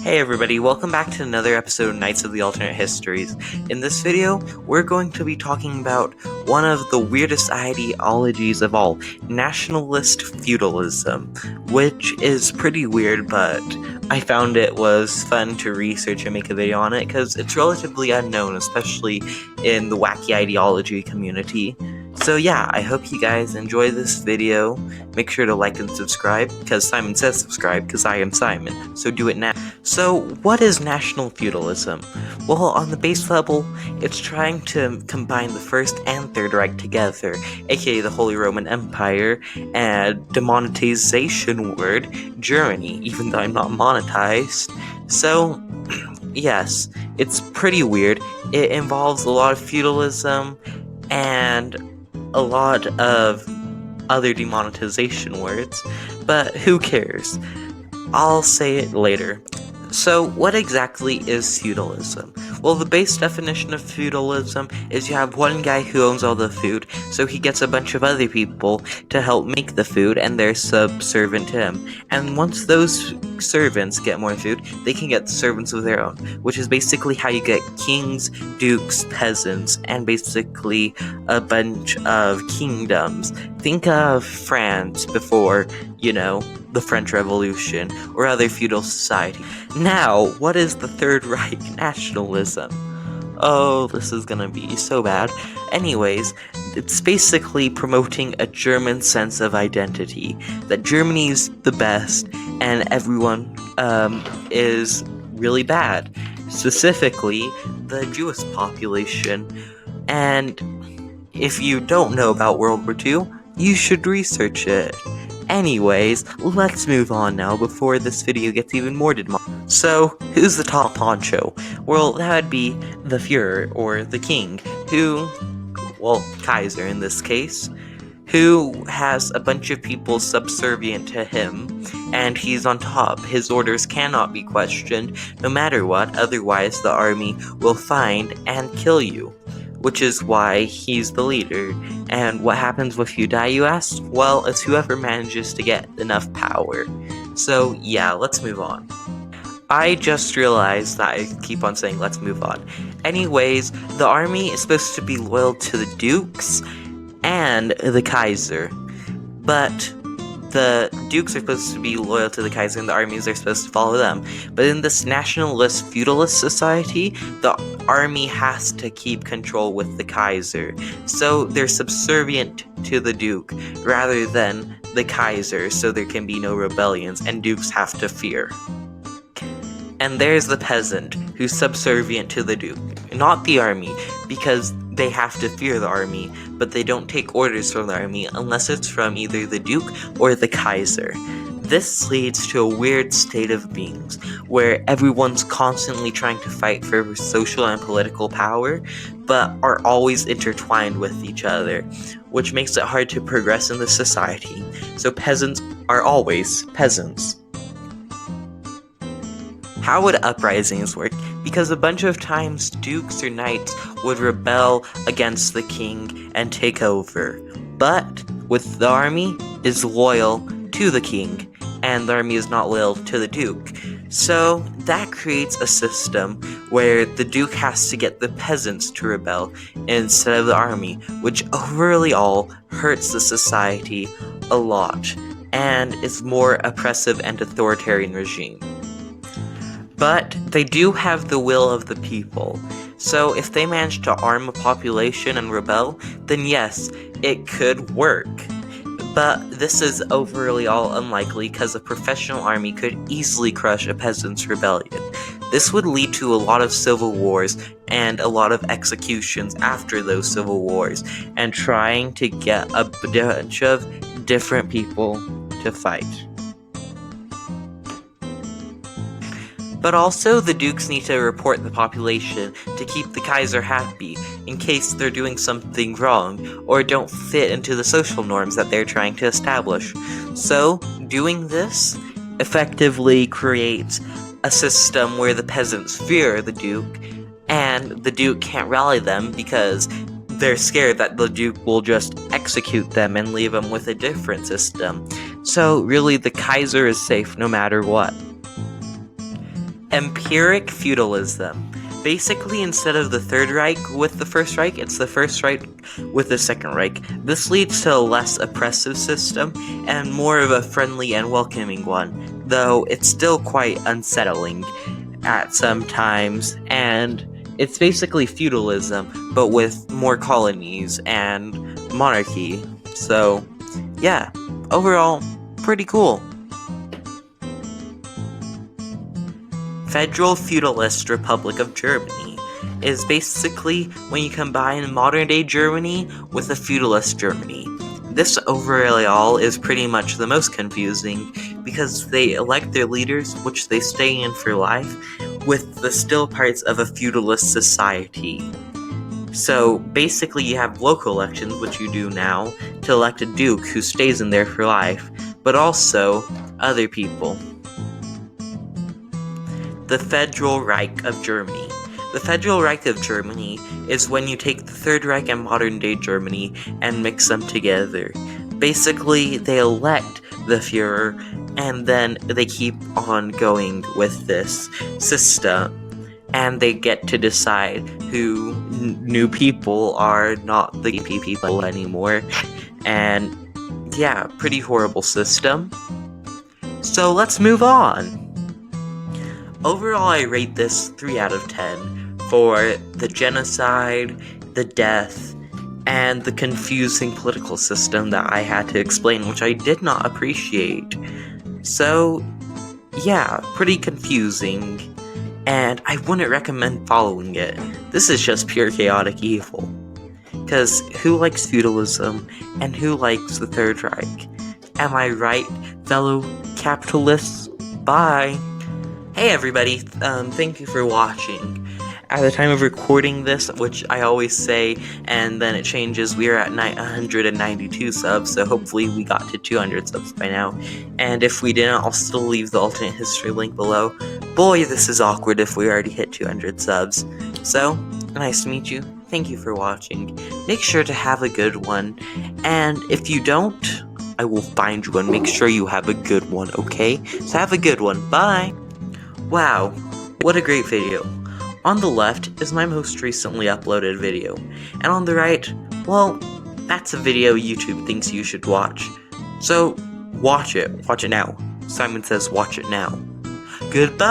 Hey everybody, welcome back to another episode of Knights of the Alternate Histories. In this video, we're going to be talking about one of the weirdest ideologies of all, nationalist feudalism, which is pretty weird, but I found it was fun to research and make a video on it because it's relatively unknown, especially in the Wacky Ideology community. So yeah, I hope you guys enjoy this video. Make sure to like and subscribe, because Simon says subscribe, because I am Simon, so do it now. So, what is national feudalism? Well, on the base level, it's trying to combine the First and Third Reich together, aka the Holy Roman Empire, and demonetization word, Germany, even though I'm not monetized. So, yes, it's pretty weird. It involves a lot of feudalism, and a lot of other demonetization words, but who cares? I'll say it later. So, what exactly is feudalism? Well, the base definition of feudalism is you have one guy who owns all the food, so he gets a bunch of other people to help make the food, and they're subservient to him. And once those servants get more food, they can get servants of their own, which is basically how you get kings, dukes, peasants, and basically a bunch of kingdoms. Think of France before, the French Revolution, or other feudal society. Now, what is the Third Reich nationalism? Oh, this is gonna be so bad. Anyways, it's basically promoting a German sense of identity, that Germany's the best, and everyone is really bad. Specifically, the Jewish population. And if you don't know about World War II, you should research it. Anyways, let's move on now before this video gets even more demonetized. So, who's the top honcho? Well, that would be the Führer, or the king, Kaiser in this case, who has a bunch of people subservient to him, and he's on top. His orders cannot be questioned, no matter what, otherwise the army will find and kill you. Which is why he's the leader. And what happens if you die, you ask? Well, it's whoever manages to get enough power. So yeah, let's move on. I just realized that I keep on saying let's move on. Anyways, the army is supposed to be loyal to the dukes and the Kaiser. But the dukes are supposed to be loyal to the Kaiser and the armies are supposed to follow them. But in this nationalist feudalist society, the army has to keep control with the Kaiser. So they're subservient to the duke rather than the Kaiser, so there can be no rebellions and dukes have to fear. And there's the peasant, who's subservient to the duke, not the army, because they have to fear the army, but they don't take orders from the army unless it's from either the duke or the Kaiser. This leads to a weird state of beings, where everyone's constantly trying to fight for social and political power, but are always intertwined with each other, which makes it hard to progress in the society. So peasants are always peasants. How would uprisings work? Because a bunch of times dukes or knights would rebel against the king and take over. But with the army is loyal to the king, and the army is not loyal to the duke. So that creates a system where the duke has to get the peasants to rebel instead of the army, which overall hurts the society a lot, and is more oppressive and authoritarian regime. But they do have the will of the people, so if they manage to arm a population and rebel, then yes, it could work. But this is overly all unlikely because a professional army could easily crush a peasant's rebellion. This would lead to a lot of civil wars and a lot of executions after those civil wars, and trying to get a bunch of different people to fight. But also, the dukes need to report the population to keep the Kaiser happy, in case they're doing something wrong, or don't fit into the social norms that they're trying to establish. So, doing this effectively creates a system where the peasants fear the duke, and the duke can't rally them because they're scared that the duke will just execute them and leave them with a different system. So, really, the Kaiser is safe no matter what. Empiric Feudalism. Basically, instead of the Third Reich with the First Reich, it's the First Reich with the Second Reich. This leads to a less oppressive system and more of a friendly and welcoming one, though it's still quite unsettling at some times, and it's basically feudalism, but with more colonies and monarchy. So, yeah, overall, pretty cool. Federal Feudalist Republic of Germany is basically when you combine modern-day Germany with a feudalist Germany. This overall is pretty much the most confusing because they elect their leaders, which they stay in for life, with the still parts of a feudalist society. So basically you have local elections, which you do now, to elect a duke who stays in there for life, but also other people. The Federal Reich of Germany. The Federal Reich of Germany is when you take the Third Reich and modern-day Germany and mix them together. Basically, they elect the Führer, and then they keep on going with this system, and they get to decide who new people are not the people anymore. And yeah, pretty horrible system. So let's move on. Overall, I rate this 3 out of 10 for the genocide, the death, and the confusing political system that I had to explain, which I did not appreciate. So, yeah, pretty confusing, and I wouldn't recommend following it. This is just pure chaotic evil. Because who likes feudalism, and who likes the Third Reich? Am I right, fellow capitalists? Bye! Hey everybody, thank you for watching. At the time of recording this, which I always say, and then it changes, we are at 192 subs, so hopefully we got to 200 subs by now. And if we didn't, I'll still leave the alternate history link below. Boy, this is awkward if we already hit 200 subs. So, nice to meet you. Thank you for watching. Make sure to have a good one, and if you don't, I will find you and make sure you have a good one, okay? So have a good one. Bye! Wow, what a great video. On the left is my most recently uploaded video, and on the right, well, that's a video YouTube thinks you should watch. So, watch it now. Simon says watch it now. Goodbye!